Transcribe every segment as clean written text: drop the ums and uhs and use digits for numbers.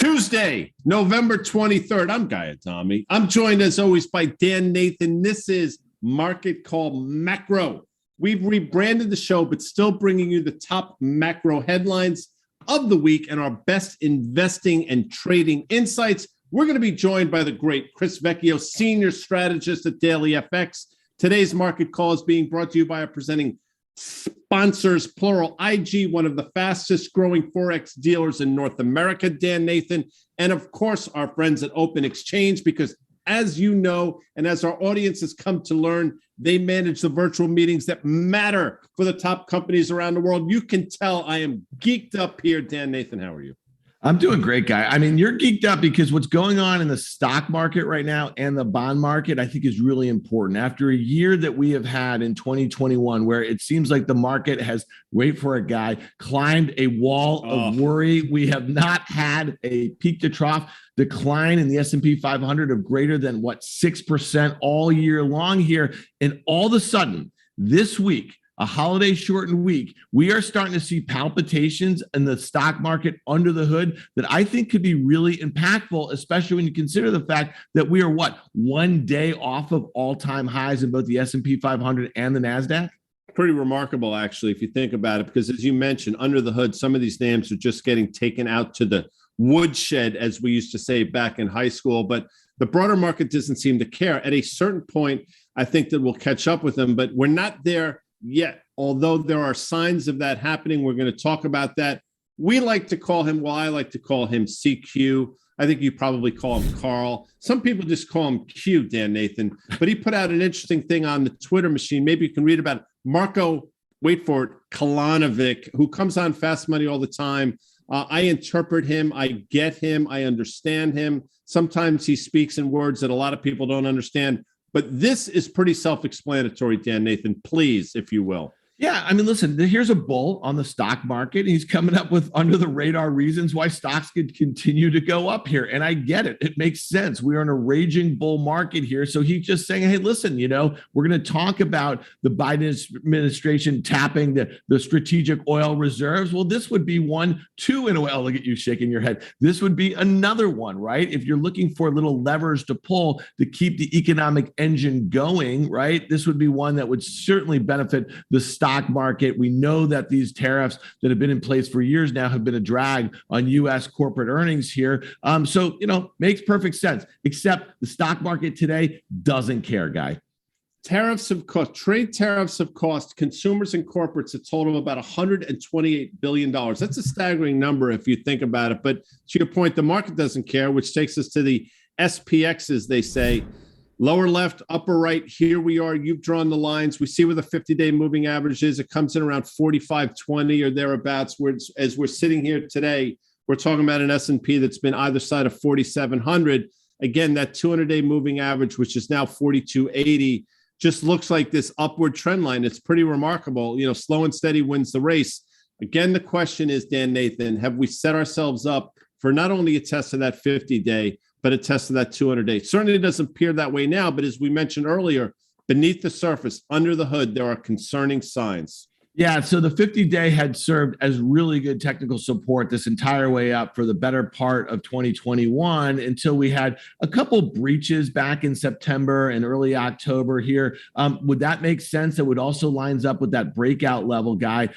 Tuesday, November 23rd. I'm Guy Adami. I'm joined as always by Dan Nathan. This is Market Call Macro. We've rebranded the show, but still bringing you the top macro headlines of the week and our best investing and trading insights. We're going to be joined by the great Chris Vecchio, senior strategist at DailyFX. Today's market call is being brought to you by our presenting sponsors, plural, IG, one of the fastest growing Forex dealers in North America, Dan Nathan, and of course, our friends at Open Exchange, because as you know, and as our audience has come to learn, they manage the virtual meetings that matter for the top companies around the world. You can tell I am geeked up here. Dan Nathan, how are you? I'm doing great, Guy. I mean, you're geeked up because what's going on in the stock market right now and the bond market, I think, is really important. After a year that we have had in 2021, where it seems like the market has, wait for it, Guy, climbed a wall of worry. We have not had a peak to trough decline in the S&P 500 of greater than, 6% all year long here. And all of a sudden, this week, a holiday shortened week, we are starting to see palpitations in the stock market under the hood that I think could be really impactful, especially when you consider the fact that we are one day off of all-time highs in both the S&P 500 and the NASDAQ? Pretty remarkable, actually, if you think about it, because as you mentioned, under the hood, some of these names are just getting taken out to the woodshed, as we used to say back in high school. But the broader market doesn't seem to care. At a certain point, I think that we'll catch up with them, but we're not there yet, although there are signs of that happening. We're going to talk about that. We like to call him, I like to call him CQ. I think you probably call him Carl. Some people just call him Q, Dan Nathan. But he put out an interesting thing on the Twitter machine. Maybe you can read about it. Marco, wait for it, Kalanovic, who comes on Fast Money all the time. I interpret him. I get him. I understand him. Sometimes he speaks in words that a lot of people don't understand. But this is pretty self-explanatory, Dan Nathan, please, if you will. Yeah, I mean, listen, here's a bull on the stock market. He's coming up with under the radar reasons why stocks could continue to go up here. And I get it. It makes sense. We are in a raging bull market here. So he's just saying, hey, listen, we're going to talk about the Biden administration tapping the strategic oil reserves. Well, this would be one, two in oil. Look at you shaking your head. This would be another one, right? If you're looking for little levers to pull to keep the economic engine going, right? This would be one that would certainly benefit the stock market. We know that these tariffs that have been in place for years now have been a drag on U.S. corporate earnings here. So, makes perfect sense, except the stock market today doesn't care, Guy. Trade tariffs have cost consumers and corporates a total of about $128 billion. That's a staggering number if you think about it. But to your point, the market doesn't care, which takes us to the SPX, as they say. Lower left, upper right, here we are. You've drawn the lines. We see where the 50-day moving average is. It comes in around 45.20 or thereabouts. As we're sitting here today, we're talking about an S&P that's been either side of 4,700. Again, that 200-day moving average, which is now 42.80, just looks like this upward trend line. It's pretty remarkable. Slow and steady wins the race. Again, the question is, Dan Nathan, have we set ourselves up for not only a test of that 50-day, but a test of that 200-day? Certainly doesn't appear that way now, but as we mentioned earlier, beneath the surface, under the hood, there are concerning signs. Yeah, so the 50-day had served as really good technical support this entire way up for the better part of 2021 until we had a couple breaches back in September and early October here. Would that make sense? It would also lines up with that breakout level, Guy,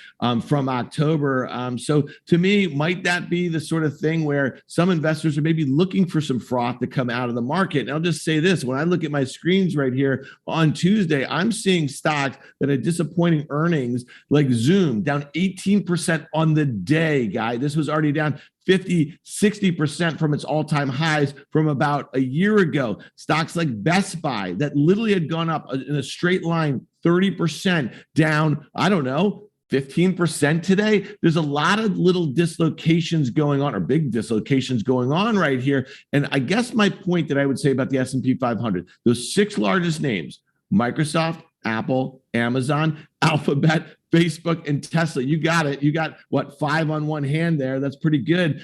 from October. So to me, might that be the sort of thing where some investors are maybe looking for some froth to come out of the market? And I'll just say this, when I look at my screens right here on Tuesday, I'm seeing stocks that had disappointing earnings like Zoom down 18% on the day, Guy. This was already down 50, 60% from its all-time highs from about a year ago. Stocks like Best Buy that literally had gone up in a straight line 30% down, 15% today. There's a lot of little dislocations going on, or big dislocations going on right here. And I guess my point that I would say about the S&P 500, those six largest names, Microsoft, Apple, Amazon, Alphabet, Facebook, and Tesla. You got it. You got, five on one hand there. That's pretty good.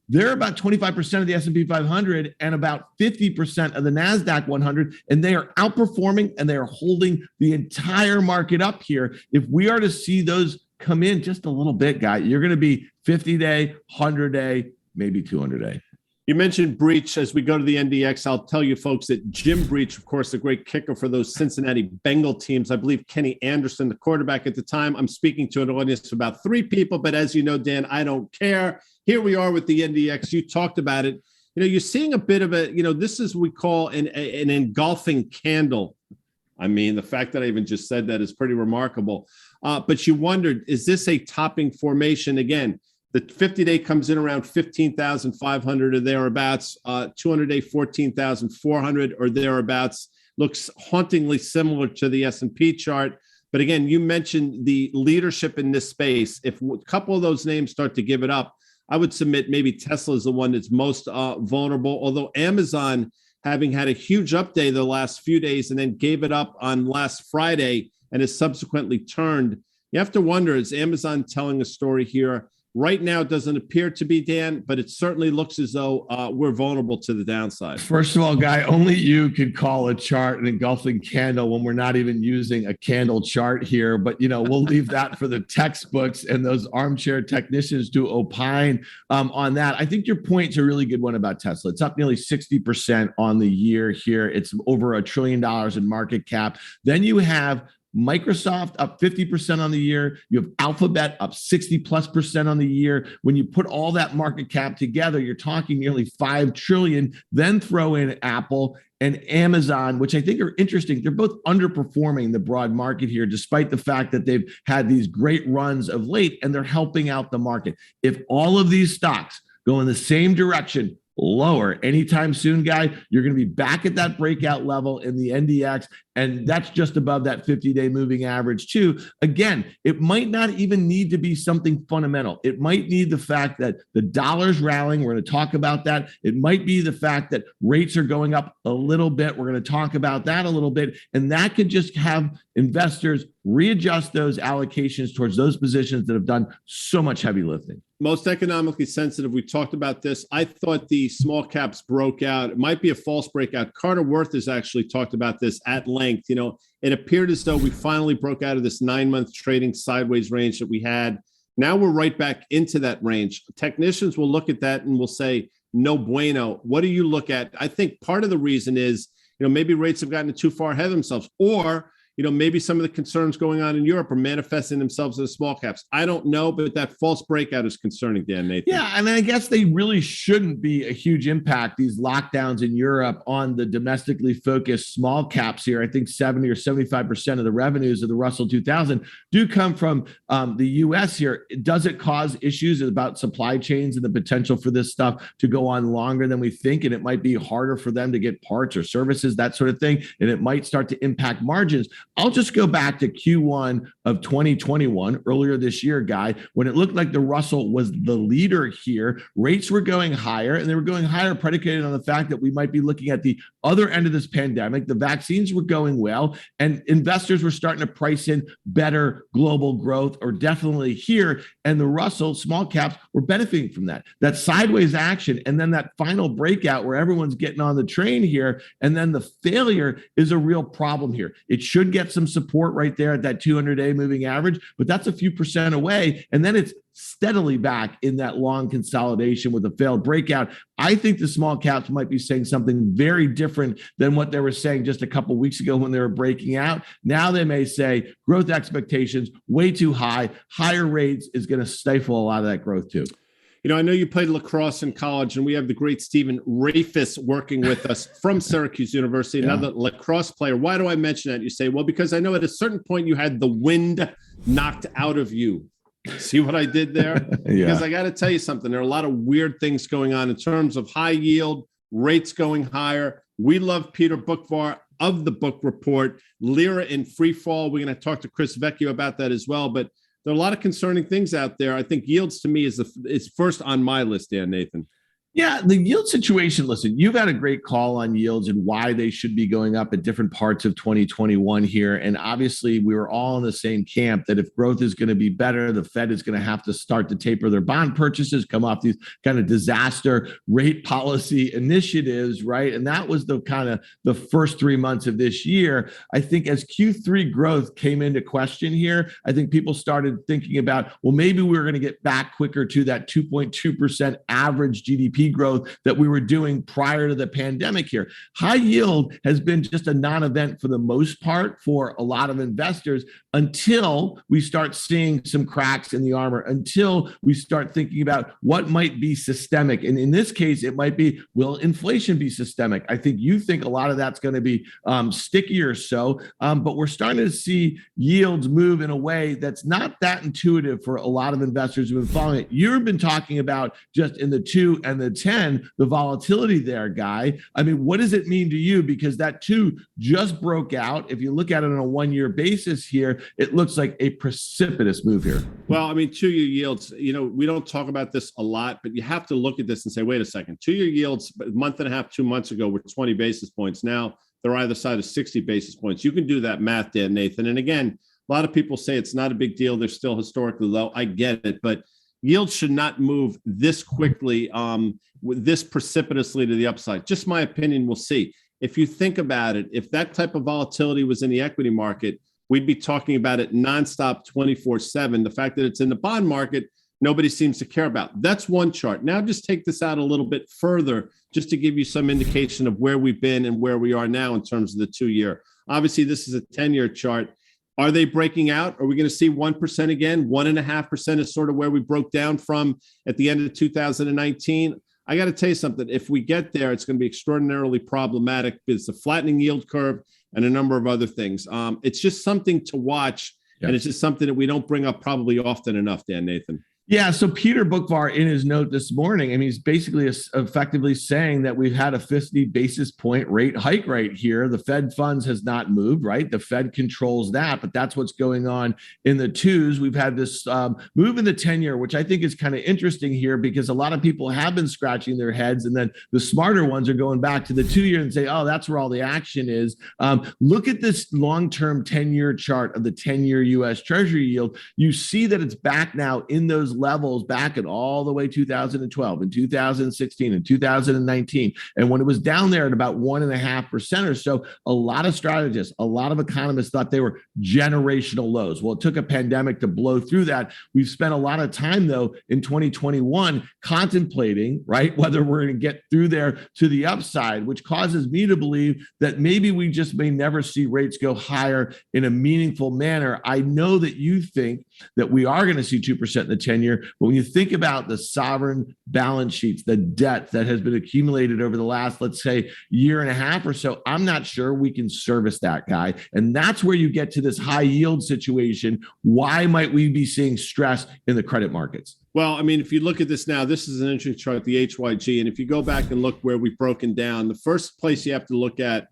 They're about 25% of the S&P 500 and about 50% of the NASDAQ 100, and they are outperforming and they are holding the entire market up here. If we are to see those come in just a little bit, Guy, you're going to be 50-day, 100-day, maybe 200-day. You mentioned Breach. As we go to the NDX, I'll tell you folks that Jim Breach, of course, the great kicker for those Cincinnati Bengal teams. I believe Kenny Anderson, the quarterback at the time. I'm speaking to an audience of about 3 people, but as you know, Dan, I don't care. Here we are with the NDX. You talked about it. You're seeing a bit of a, this is what we call an engulfing candle. I mean, the fact that I even just said that is pretty remarkable. But you wondered, is this a topping formation? Again, the 50-day comes in around 15,500 or thereabouts. 200-day, 14,400 or thereabouts. Looks hauntingly similar to the S&P chart. But again, you mentioned the leadership in this space. If a couple of those names start to give it up, I would submit maybe Tesla is the one that's most vulnerable. Although Amazon, having had a huge up day the last few days and then gave it up on last Friday and has subsequently turned, you have to wonder, is Amazon telling a story here? Right now, it doesn't appear to be, Dan, but it certainly looks as though we're vulnerable to the downside. First of all, Guy, only you could call a chart an engulfing candle when we're not even using a candle chart here. But, we'll leave that for the textbooks and those armchair technicians to opine on that. I think your point's a really good one about Tesla. It's up nearly 60% on the year here. It's over $1 trillion in market cap. Then you have Microsoft up 50% on the year. You have Alphabet up 60+% on the year. When you put all that market cap together, you're talking nearly 5 trillion. Then throw in Apple and Amazon, which I think are interesting. They're both underperforming the broad market here, despite the fact that they've had these great runs of late and they're helping out the market. If all of these stocks go in the same direction, lower anytime soon, Guy, you're going to be back at that breakout level in the NDX, and that's just above that 50-day moving average too. Again, it might not even need to be something fundamental. It might need the fact that the dollar's rallying. We're going to talk about that. It might be the fact that rates are going up a little bit. We're going to talk about that a little bit, and that could just have investors readjust those allocations towards those positions that have done so much heavy lifting. Most economically sensitive. We talked about this. I thought the small caps broke out. It might be a false breakout. Carter Worth has actually talked about this at length. It appeared as though we finally broke out of this 9-month trading sideways range that we had. Now we're right back into that range. Technicians will look at that and will say, no bueno. What do you look at? I think part of the reason is, maybe rates have gotten too far ahead of themselves, or maybe some of the concerns going on in Europe are manifesting themselves in the small caps. I don't know, but that false breakout is concerning, Dan, Nathan. Yeah, and I guess they really shouldn't be a huge impact, these lockdowns in Europe, on the domestically focused small caps here. I think 70 or 75% of the revenues of the Russell 2000 do come from the U.S. here. Does it cause issues about supply chains and the potential for this stuff to go on longer than we think? And it might be harder for them to get parts or services, that sort of thing. And it might start to impact margins. I'll just go back to Q1 of 2021, earlier this year, Guy, when it looked like the Russell was the leader here. Rates were going higher, and they were going higher predicated on the fact that we might be looking at the other end of this pandemic. The vaccines were going well, and investors were starting to price in better global growth, or definitely here. And the Russell small caps were benefiting from that sideways action, and then that final breakout where everyone's getting on the train here. And then the failure is a real problem here. It should get some support right there at that 200-day moving average, but that's a few percent away. And then it's steadily back in that long consolidation with a failed breakout. I think the small caps might be saying something very different than what they were saying just a couple of weeks ago when they were breaking out. Now they may say growth expectations way too high. Higher rates is going to stifle a lot of that growth too. I know you played lacrosse in college, and we have the great Stephen Rafis working with us from Syracuse University, another lacrosse player. Why do I mention that? You say, well, because I know at a certain point you had the wind knocked out of you. See what I did there? Because I got to tell you something. There are a lot of weird things going on in terms of high yield, rates going higher. We love Peter Bookvar of the Book Report, Lira in free fall. We're going to talk to Chris Vecchio about that as well. But there are a lot of concerning things out there. I think yields to me is first on my list, Dan, Nathan. Yeah, the yield situation, listen, you've had a great call on yields and why they should be going up at different parts of 2021 here. And obviously, we were all in the same camp that if growth is going to be better, the Fed is going to have to start to taper their bond purchases, come off these kind of disaster rate policy initiatives, right? And that was the kind of the first 3 months of this year. I think as Q3 growth came into question here, I think people started thinking about, well, maybe we're going to get back quicker to that 2.2% average GDP GDP growth that we were doing prior to the pandemic here. High yield has been just a non-event for the most part for a lot of investors until we start seeing some cracks in the armor, until we start thinking about what might be systemic. And in this case, it might be, will inflation be systemic? I think you think a lot of that's going to be stickier so, but we're starting to see yields move in a way that's not that intuitive for a lot of investors who've been following it. You've been talking about just in the 2 and the 10, the volatility there, Guy. I mean, what does it mean to you? Because that 2 just broke out. If you look at it on a 1-year basis here, it looks like a precipitous move here. Well, I mean, 2-year yields, we don't talk about this a lot, but you have to look at this and say, wait a second, 2-year yields a month and a half, 2 months ago were 20 basis points. Now they're either side of 60 basis points. You can do that math, Dan, Nathan. And again, a lot of people say it's not a big deal. They're still historically low. I get it, but yields should not move this quickly, this precipitously to the upside. Just my opinion, we'll see. If you think about it, if that type of volatility was in the equity market, we'd be talking about it nonstop 24/7. The fact that it's in the bond market, nobody seems to care about. That's one chart. Now just take this out a little bit further, just to give you some indication of where we've been and where we are now in terms of the 2-year. Obviously, this is a 10-year chart. Are they breaking out? Are we going to see 1% again? 1.5% is sort of where we broke down from at the end of 2019. I got to tell you something. If we get there, it's going to be extraordinarily problematic. It's a flattening yield curve and a number of other things. It's just something to watch, and it's just something that we don't bring up probably often enough, Dan, Nathan. Yeah, so Peter Bookvar in his note this morning, I mean, he's basically effectively saying that we've had a 50 basis point rate hike right here. The Fed funds has not moved, right? The Fed controls that, but that's what's going on in the 2s. We've had this move in the 10-year, which I think is kind of interesting here because a lot of people have been scratching their heads, and then the smarter ones are going back to the 2-year and say, oh, that's where all the action is. Look at this long-term 10-year chart of the 10-year U.S. Treasury yield. You see that it's back now in those levels back at all the way 2012 and 2016 and 2019. And when it was down there at about 1.5% or so, a lot of strategists, a lot of economists thought they were generational lows. Well, it took a pandemic to blow through that. We've spent a lot of time, though, in 2021 contemplating, right, whether we're going to get through there to the upside, which causes me to believe that maybe we just may never see rates go higher in a meaningful manner. I know that you think that we are going to see 2% in the 10-year. But when you think about the sovereign balance sheets, the debt that has been accumulated over the last, let's say, year and a half or so, I'm not sure we can service that, Guy. And that's where you get to this high yield situation. Why might we be seeing stress in the credit markets? Well, I mean, if you look at this now, this is an interesting chart, the HYG. And if you go back and look where we've broken down, the first place you have to look at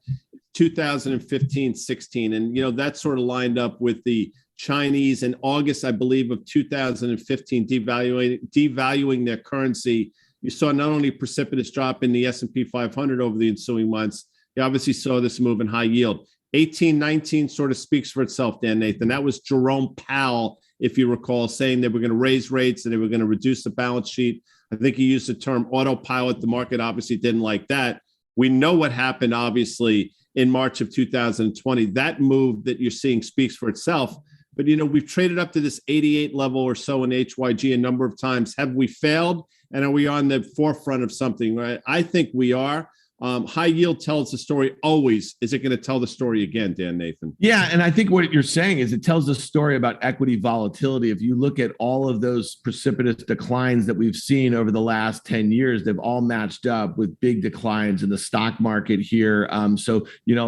2015-16. And, that's sort of lined up with the Chinese in August, I believe, of 2015, devaluing their currency. You saw not only a precipitous drop in the S&P 500 over the ensuing months, you obviously saw this move in high yield. 18-19 sort of speaks for itself, Dan, Nathan. That was Jerome Powell, if you recall, saying they were going to raise rates and they were going to reduce the balance sheet. I think he used the term autopilot. The market obviously didn't like that. We know what happened, obviously, in March of 2020. That move that you're seeing speaks for itself. But, we've traded up to this 88 level or so in HYG a number of times. Have we failed? And are we on the forefront of something, right? I think we are. High yield tells the story always. Is it going to tell the story again, Dan, Nathan? Yeah, and I think what you're saying is it tells the story about equity volatility. If you look at all of those precipitous declines that we've seen over the last 10 years, they've all matched up with big declines in the stock market here. So,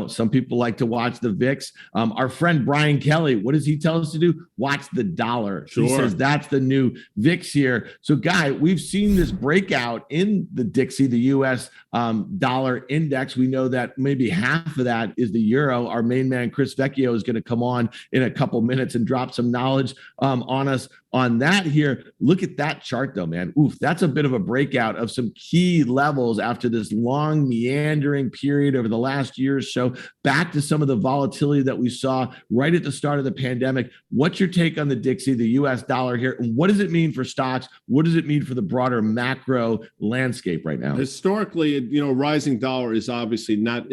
some people like to watch the VIX. Our friend Brian Kelly, what does he tell us to do? Watch the dollar. Sure. He says that's the new VIX here. So, Guy, we've seen this breakout in the Dixie, the U.S. Dollar index. We know that maybe half of that is the euro. Our main man, Chris Vecchio, is going to come on in a couple minutes and drop some knowledge on us on that here. Look at that chart though, man. Oof, that's a bit of a breakout of some key levels after this long meandering period over the last year or so, back to some of the volatility that we saw right at the start of the pandemic. What's your take on the Dixie, the US dollar here? And what does it mean for stocks? What does it mean for the broader macro landscape right now? Historically, rising dollar is obviously not,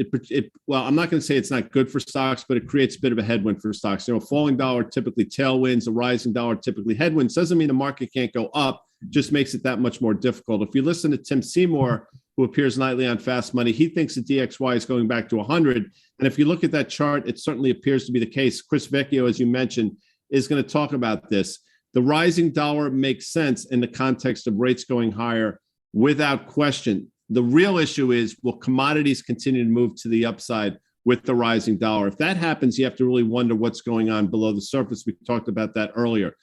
well, I'm not going to say it's not good for stocks, but it creates a bit of a headwind for stocks. Falling dollar typically tailwinds, a rising dollar typically headwinds. Doesn't mean the market can't go up. just makes it that much more difficult. If you listen to Tim Seymour, who appears nightly on Fast Money, he thinks the DXY is going back to 100. And if you look at that chart, it certainly appears to be the case. Chris Vecchio, as you mentioned, is going to talk about this. The rising dollar makes sense in the context of rates going higher without question. The real issue is, will commodities continue to move to the upside with the rising dollar? If that happens, you have to really wonder what's going on below the surface. We talked about that earlier.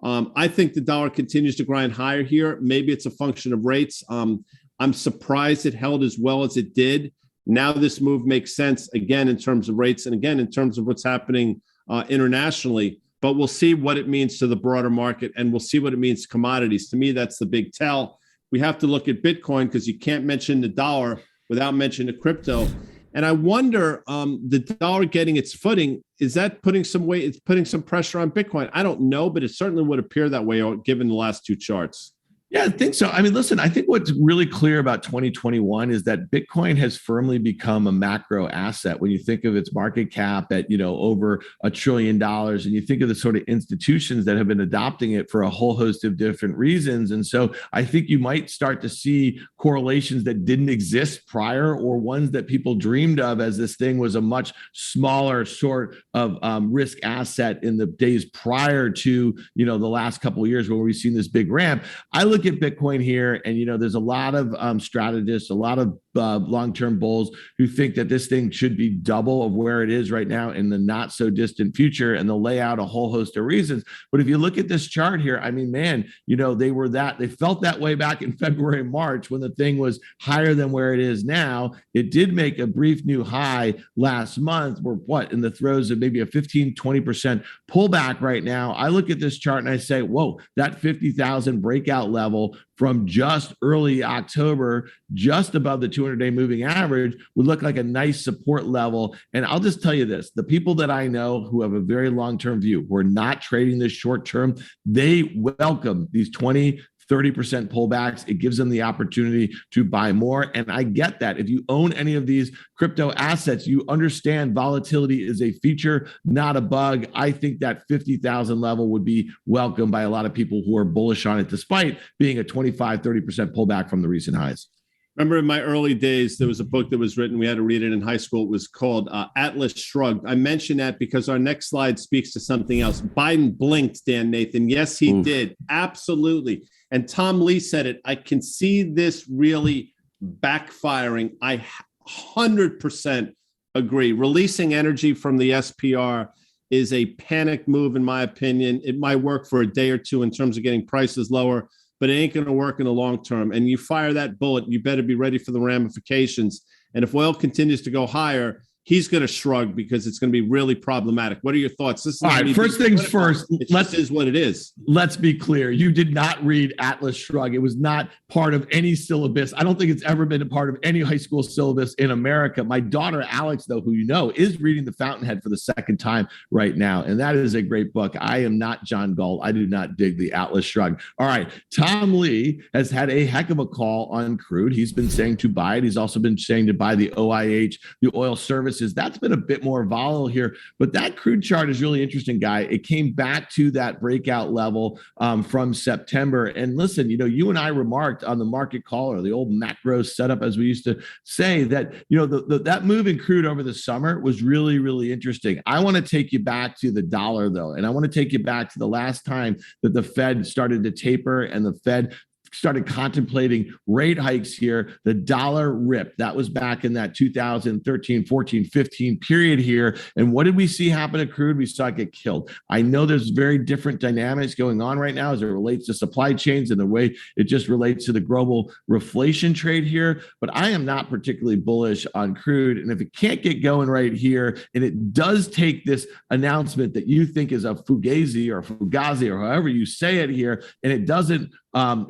I think the dollar continues to grind higher here. Maybe it's a function of rates. I'm surprised it held as well as it did. Now this move makes sense, again, in terms of rates and again, in terms of what's happening internationally. But we'll see what it means to the broader market, and we'll see what it means to commodities. To me, that's the big tell. We have to look at Bitcoin because you can't mention the dollar without mentioning the crypto. And I wonder, the dollar getting its footing, is that putting some weight? It's putting some pressure on Bitcoin. I don't know, but it certainly would appear that way given the last two charts. Yeah, I think so. I mean, listen, I think what's really clear about 2021 is that Bitcoin has firmly become a macro asset. When you think of its market cap at, over $1 trillion, and you think of the sort of institutions that have been adopting it for a whole host of different reasons. And so I think you might start to see correlations that didn't exist prior, or ones that people dreamed of as this thing was a much smaller sort of risk asset in the days prior to, the last couple of years where we've seen this big ramp. I look at Bitcoin here, and there's a lot of strategists, a lot of long-term bulls who think that this thing should be double of where it is right now in the not so distant future, and they'll lay out a whole host of reasons. But if you look at this chart here, I mean, man, they felt that way back in February, March, when the thing was higher than where it is now. It did make a brief new high last month. We're in the throes of maybe a 15-20% pullback right now. I look at this chart and I say, whoa, that 50,000 breakout level from just early October, just above the 200-day moving average, would look like a nice support level. And I'll just tell you this, the people that I know who have a very long-term view, who are not trading this short-term, they welcome these 20, 30% pullbacks. It gives them the opportunity to buy more. And I get that. If you own any of these crypto assets, you understand volatility is a feature, not a bug. I think that 50,000 level would be welcomed by a lot of people who are bullish on it, despite being a 25, 30% pullback from the recent highs. Remember in my early days, there was a book that was written. We had to read it in high school. It was called Atlas Shrugged. I mention that because our next slide speaks to something else. Biden blinked, Dan Nathan. Yes, he did. Absolutely. And Tom Lee said it. I can see this really backfiring. I 100% agree. Releasing energy from the SPR is a panic move, in my opinion. It might work for a day or two in terms of getting prices lower, but it ain't going to work in the long term. And you fire that bullet, you better be ready for the ramifications. And if oil continues to go higher, he's going to shrug because it's going to be really problematic. What are your thoughts? This is all right. First things first. It is what it is. Let's be clear. You did not read Atlas Shrugged. It was not part of any syllabus. I don't think it's ever been a part of any high school syllabus in America. My daughter, Alex, though, who is reading The Fountainhead for the second time right now. And that is a great book. I am not John Galt. I do not dig the Atlas Shrugged. All right. Tom Lee has had a heck of a call on crude. He's been saying to buy it. He's also been saying to buy the OIH, the oil services. That's been a bit more volatile here, but that crude chart is really interesting, Guy. It came back to that breakout level from September. And listen, you and I remarked on the market call, or the old macro setup, as we used to say, that that move in crude over the summer was really, really interesting. I want to take you back to the dollar, though, and I want to take you back to the last time that the Fed started to taper and the Fed started contemplating rate hikes here. The dollar ripped. That was back in that 2013, 14, 15 period here. And what did we see happen to crude? We saw it get killed. I know there's very different dynamics going on right now as it relates to supply chains and the way it just relates to the global reflation trade here. But I am not particularly bullish on crude. And if it can't get going right here, and it does take this announcement that you think is a fugazi or fugazi or however you say it here, and it doesn't, and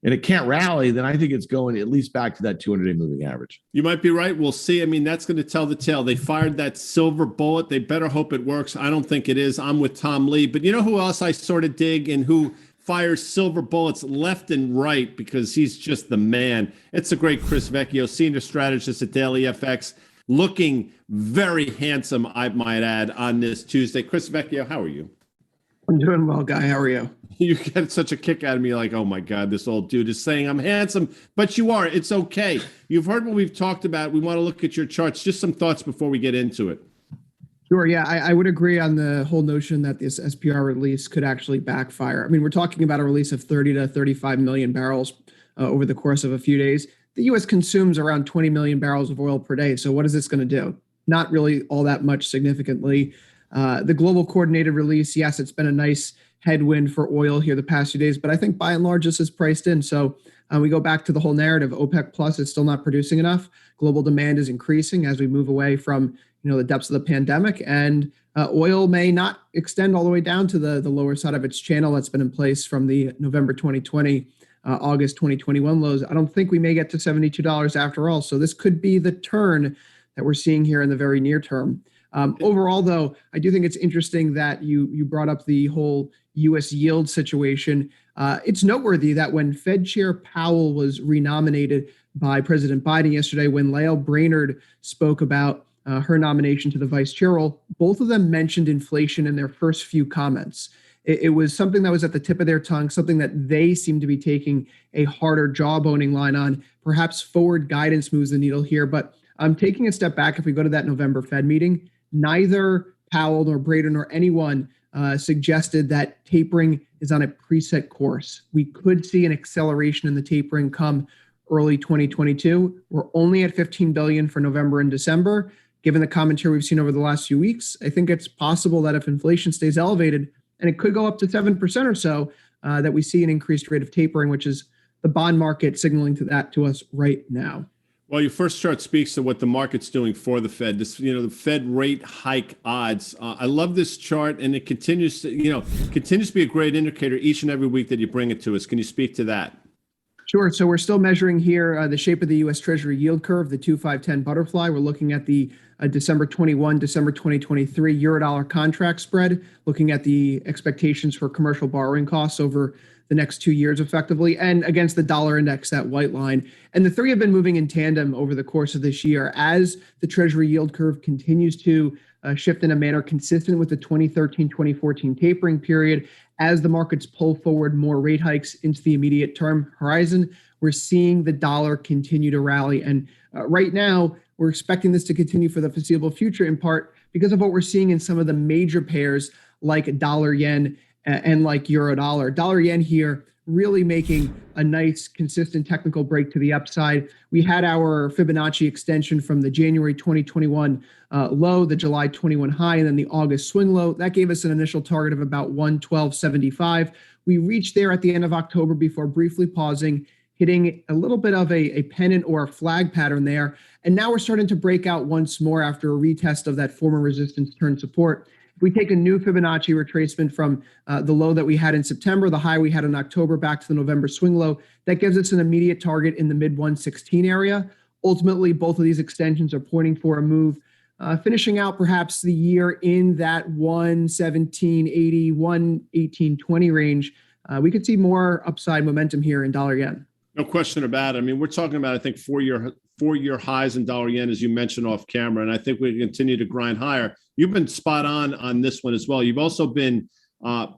it can't rally, then I think it's going at least back to that 200-day moving average. You might be right. We'll see. I mean, that's going to tell the tale. They fired that silver bullet. They better hope it works. I don't think it is. I'm with Tom Lee. But you know who else I sort of dig and who fires silver bullets left and right because he's just the man? It's a great Chris Vecchio, senior strategist at DailyFX, looking very handsome, I might add, on this Tuesday. Chris Vecchio, how are you? I'm doing well, Guy. How are you? You get such a kick out of me, like, oh my God, this old dude is saying I'm handsome, but you are. It's okay. You've heard what we've talked about. We want to look at your charts. Just some thoughts before we get into it. Sure. Yeah, I would agree on the whole notion that this SPR release could actually backfire. I mean, we're talking about a release of 30 to 35 million barrels over the course of a few days. The U.S. consumes around 20 million barrels of oil per day. So what is this going to do? Not really all that much significantly. The global coordinated release, yes, it's been a nice headwind for oil here the past few days, but I think by and large this is priced in. So we go back to the whole narrative. OPEC Plus is still not producing enough. Global demand is increasing as we move away from the depths of the pandemic, and oil may not extend all the way down to the lower side of its channel that's been in place from the November 2020, August 2021 lows. I don't think we may get to $72 after all. So this could be the turn that we're seeing here in the very near term. Overall, though, I do think it's interesting that you brought up the whole U.S. yield situation. It's noteworthy that when Fed Chair Powell was renominated by President Biden yesterday, when Lael Brainerd spoke about her nomination to the vice chair role, both of them mentioned inflation in their first few comments. It was something that was at the tip of their tongue, something that they seem to be taking a harder jawboning line on. Perhaps forward guidance moves the needle here, but I'm taking a step back. If we go to that November Fed meeting, neither Powell nor Brainerd nor anyone suggested that tapering is on a preset course. We could see an acceleration in the tapering come early 2022. We're only at 15 billion for November and December. Given the commentary we've seen over the last few weeks, I think it's possible that if inflation stays elevated, and it could go up to 7% or so, that we see an increased rate of tapering, which is the bond market signaling to us right now. Well, your first chart speaks to what the market's doing for the Fed. This, the Fed rate hike odds. I love this chart, and it continues to be a great indicator each and every week that you bring it to us. Can you speak to that? Sure. So we're still measuring here the shape of the U.S. Treasury yield curve, the 2-5-10 butterfly. We're looking at the December 21, December 2023 Eurodollar contract spread, looking at the expectations for commercial borrowing costs over the next 2 years effectively, and against the dollar index, that white line. And the three have been moving in tandem over the course of this year as the Treasury yield curve continues to shift in a manner consistent with the 2013-2014 tapering period. As the markets pull forward more rate hikes into the immediate term horizon, we're seeing the dollar continue to rally. And right now, we're expecting this to continue for the foreseeable future, in part because of what we're seeing in some of the major pairs like dollar yen and like euro dollar. Dollar yen here really making a nice consistent technical break to the upside. We had our Fibonacci extension from the January 2021 low, the July 21 high, and then the August swing low. That gave us an initial target of about 112.75. We reached there at the end of October before briefly pausing, hitting a little bit of a pennant or a flag pattern there. And now we're starting to break out once more after a retest of that former resistance turn support. If we take a new Fibonacci retracement from the low that we had in September, the high we had in October, back to the November swing low, that gives us an immediate target in the mid 116 area. Ultimately, both of these extensions are pointing for a move, finishing out perhaps the year in that 117.80, 118.20 range. We could see more upside momentum here in dollar yen. No question about it. I mean, we're talking about, I think, four-year highs in dollar yen, as you mentioned off camera, and I think we continue to grind higher. You've been spot on this one as well. You've also been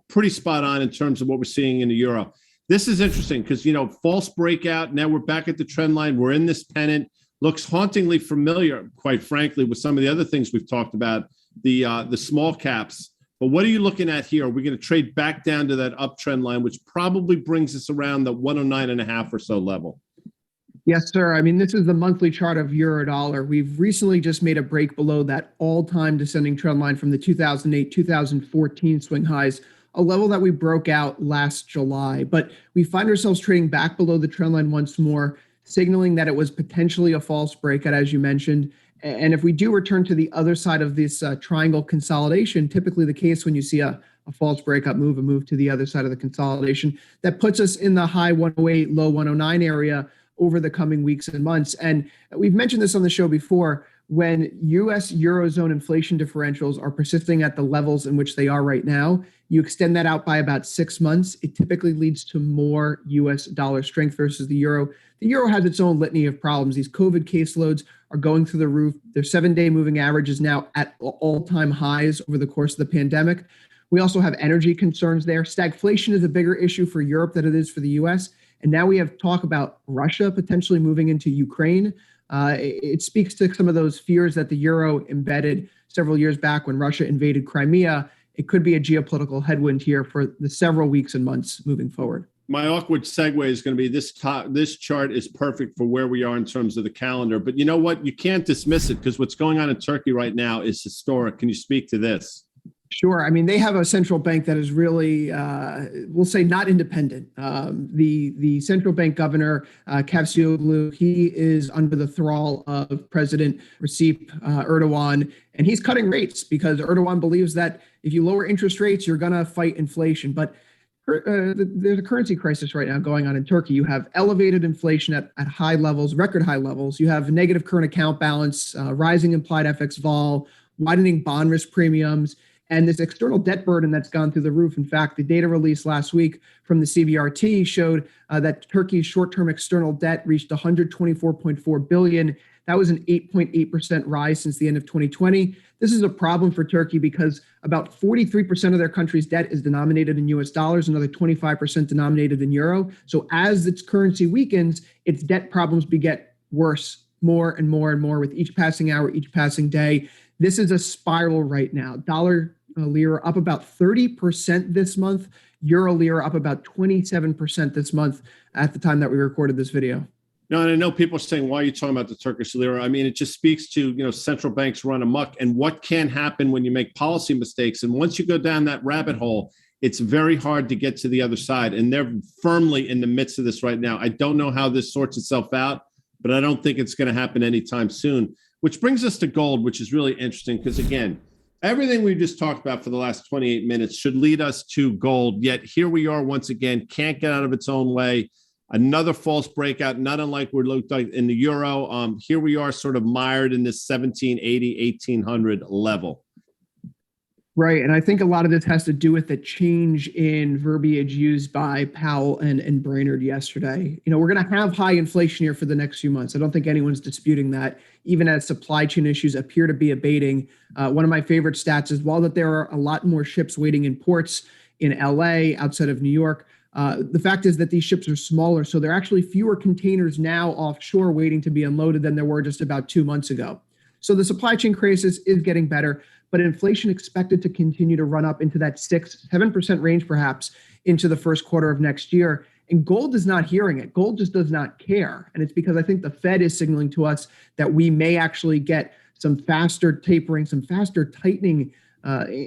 pretty spot on in terms of what we're seeing in the euro. This is interesting because, false breakout. Now we're back at the trend line. We're in this pennant. Looks hauntingly familiar, quite frankly, with some of the other things we've talked about, the small caps. But what are you looking at here? Are we going to trade back down to that uptrend line, which probably brings us around the 109.5 or so level? Yes, sir. I mean, this is the monthly chart of euro dollar. We've recently just made a break below that all-time descending trend line from the 2008-2014 swing highs, a level that we broke out last July. But we find ourselves trading back below the trend line once more, signaling that it was potentially a false breakout, as you mentioned. And if we do return to the other side of this triangle consolidation, typically the case when you see a false breakup move, a move to the other side of the consolidation, that puts us in the high 108, low 109 area over the coming weeks and months. And we've mentioned this on the show before, when U.S. Eurozone inflation differentials are persisting at the levels in which they are right now, you extend that out by about 6 months, it typically leads to more U.S. dollar strength versus the euro. The euro has its own litany of problems. These COVID caseloads are going through the roof. Their 7-day moving average is now at all-time highs over the course of the pandemic. We also have energy concerns there. Stagflation is a bigger issue for Europe than it is for the US. And now we have talk about Russia potentially moving into Ukraine. It speaks to some of those fears that the euro embedded several years back when Russia invaded Crimea. It could be a geopolitical headwind here for the several weeks and months moving forward. My awkward segue is going to be this chart is perfect for where we are in terms of the calendar. But you know what? You can't dismiss it because what's going on in Turkey right now is historic. Can you speak to this? Sure. I mean, they have a central bank that is really, we'll say, not independent. The central bank governor, Kavcioglu, he is under the thrall of President Recep Erdogan, and he's cutting rates because Erdogan believes that if you lower interest rates, you're going to fight inflation. But there's a currency crisis right now going on in Turkey. You have elevated inflation at high levels, record high levels. You have negative current account balance, rising implied FX vol, widening bond risk premiums, and this external debt burden that's gone through the roof. In fact, the data released last week from the CBRT showed that Turkey's short-term external debt reached 124.4 billion. That was an 8.8% rise since the end of 2020. This is a problem for Turkey because about 43% of their country's debt is denominated in US dollars, another 25% denominated in euro. So as its currency weakens, its debt problems beget worse, more and more and more with each passing hour, each passing day. This is a spiral right now. Dollar lira up about 30% this month. Euro lira up about 27% this month at the time that we recorded this video. No, and I know people are saying, why are you talking about the Turkish lira? I mean, it just speaks to, central banks run amok and what can happen when you make policy mistakes. And once you go down that rabbit hole, it's very hard to get to the other side. And they're firmly in the midst of this right now. I don't know how this sorts itself out, but I don't think it's going to happen anytime soon, which brings us to gold, which is really interesting because, again, everything we just talked about for the last 28 minutes should lead us to gold. Yet here we are once again, can't get out of its own way. Another false breakout, not unlike what it looked like in the euro. Here we are sort of mired in this 1780, 1800 level. Right. And I think a lot of this has to do with the change in verbiage used by Powell and Brainerd yesterday. We're going to have high inflation here for the next few months. I don't think anyone's disputing that, even as supply chain issues appear to be abating. One of my favorite stats is while that there are a lot more ships waiting in ports in LA, outside of New York, the fact is that these ships are smaller. So there are actually fewer containers now offshore waiting to be unloaded than there were just about 2 months ago. So the supply chain crisis is getting better, but inflation expected to continue to run up into that 6-7% range, perhaps into the first quarter of next year. And gold is not hearing it. Gold just does not care. And it's because I think the Fed is signaling to us that we may actually get some faster tapering, some faster tightening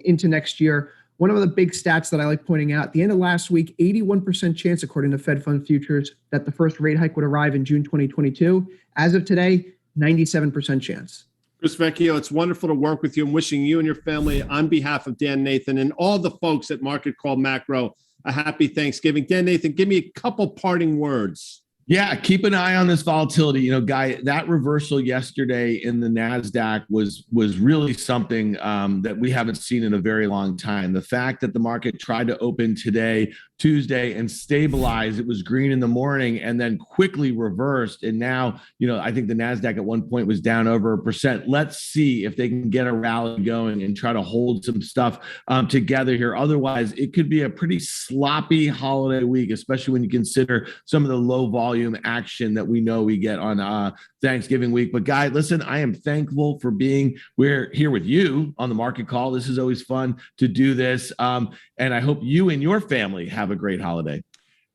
into next year. One of the big stats that I like pointing out, at the end of last week, 81% chance, according to Fed Fund Futures, that the first rate hike would arrive in June 2022. As of today, 97% chance. Chris Vecchio, it's wonderful to work with you. I'm wishing you and your family, on behalf of Dan Nathan and all the folks at Market Call Macro, a happy Thanksgiving. Dan Nathan, give me a couple parting words. Yeah, keep an eye on this volatility. Guy, that reversal yesterday in the NASDAQ was really something that we haven't seen in a very long time. The fact that the market tried to open today, Tuesday, and stabilize, it was green in the morning and then quickly reversed. And now, I think the NASDAQ at one point was down over 1%. Let's see if they can get a rally going and try to hold some stuff together here. Otherwise, it could be a pretty sloppy holiday week, especially when you consider some of the low volume action that we know we get on Thanksgiving week. But Guy, listen, I am thankful for we're here with you on the Market Call. This is always fun to do this. And I hope you and your family have a great holiday.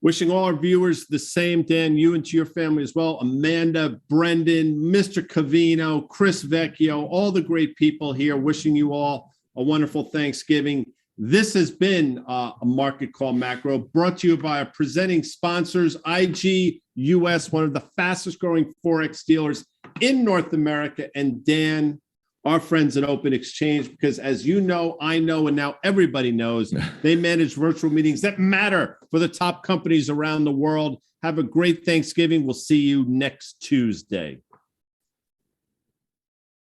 Wishing all our viewers the same, Dan, you and to your family as well. Amanda, Brendan, Mr. Covino, Chris Vecchio, all the great people here, wishing you all a wonderful Thanksgiving. This has been a Market Call Macro brought to you by our presenting sponsors, IG US, one of the fastest growing Forex dealers in North America, and Dan, our friends at Open Exchange, because as you know, I know, and now everybody knows, they manage virtual meetings that matter for the top companies around the world. Have a great Thanksgiving. We'll see you next Tuesday.